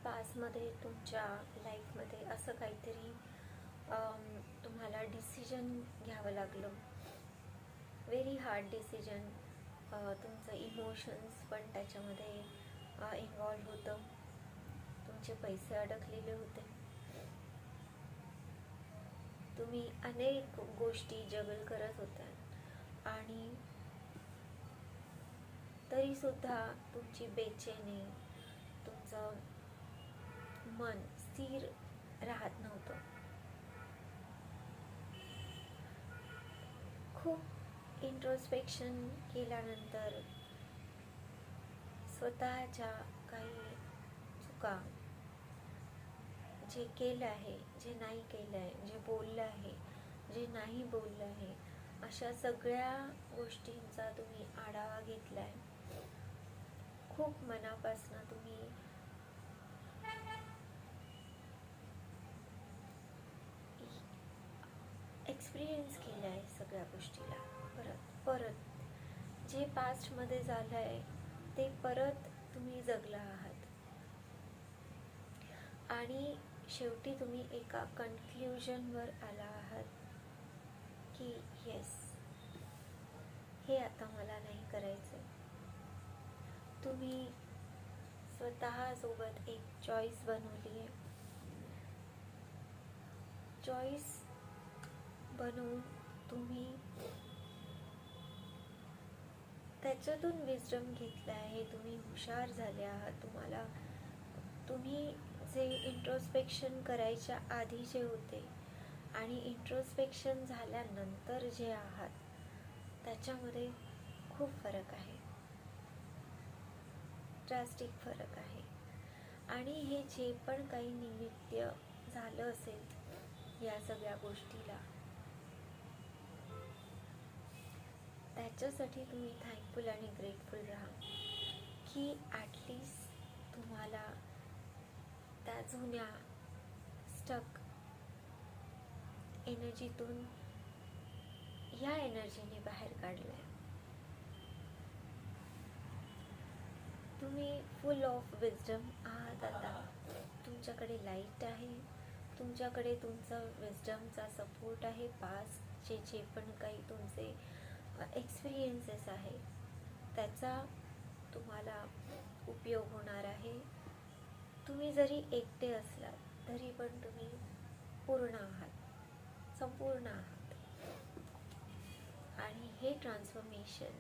पास्टमध्ये तुमच्या लाईफमध्ये असं काहीतरी तुम्हाला डिसिजन घ्यावं लागलं, व्हेरी हार्ड डिसिजन. तुमचं इमोशन्स पण त्याच्यामध्ये इन्वॉल्व होतं, तुमचे पैसे अडकलेले होते, तुम्ही अनेक गोष्टी जगल करत होत्या आणि तरीसुद्धा तुमची बेचैनी, तुमचं मन स्थिर राहत नव्हतं. खूप इंट्रोस्पेक्शन केल्यानंतर स्वतःच्या काही चुका, जे केलं आहे, जे नाही केलं आहे, जे बोललं आहे, जे नाही बोललं आहे, अशा सगळ्या गोष्टींचा तुम्ही आढावा घेतला आहे. खूप मनापासून तुम्ही एक्सपिरियन्स केला आहे सगळ्या गोष्टीला. परत जे पास्टमध्ये झालं आहे ते परत तुम्ही जगला आहात आणि शेवटी तुम्ही एका कन्क्ल्युजनवर आला आहात की येस, हे आता मला नाही करायचं. तुम्ही स्वतःसोबत एक चॉईस बनवली आहे. चॉईस बनवून तुम्ही त्याच्यातून विजडम घेतला आहे, तुम्ही हुशार झाले आहात. तुम्ही जे इंट्रोस्पेक्शन करायच्या आधी जे होते आणि इंट्रोस्पेक्शन झाल्यानंतर जे आहात त्याच्यामध्ये खूप फरक आहे, ड्रास्टिक फरक आहे. आणि हे जे पण काही निमित्त झालं असेल या सगळ्या गोष्टीला, त्याच्यासाठी तुम्ही थँकफुल आणि ग्रेटफुल राहा की ॲटलिस्ट तुम्हाला त्या जुन्या स्टक एनर्जीतून ह्या एनर्जीने बाहेर काढलं आहे. तुम्ही फुल ऑफ विजडम आहात. आता तुमच्याकडे लाईट आहे, तुमच्याकडे तुमचा विजडमचा सपोर्ट आहे. पास्टचे जे पण काही तुमचे एक्सपिरियन्सेस आहे त्याचा तुम्हाला उपयोग होणार आहे. तुम्ही जरी एकटे असलात तरी पण तुम्ही पूर्ण आहात, संपूर्ण आहात. आणि हे ट्रान्सफॉर्मेशन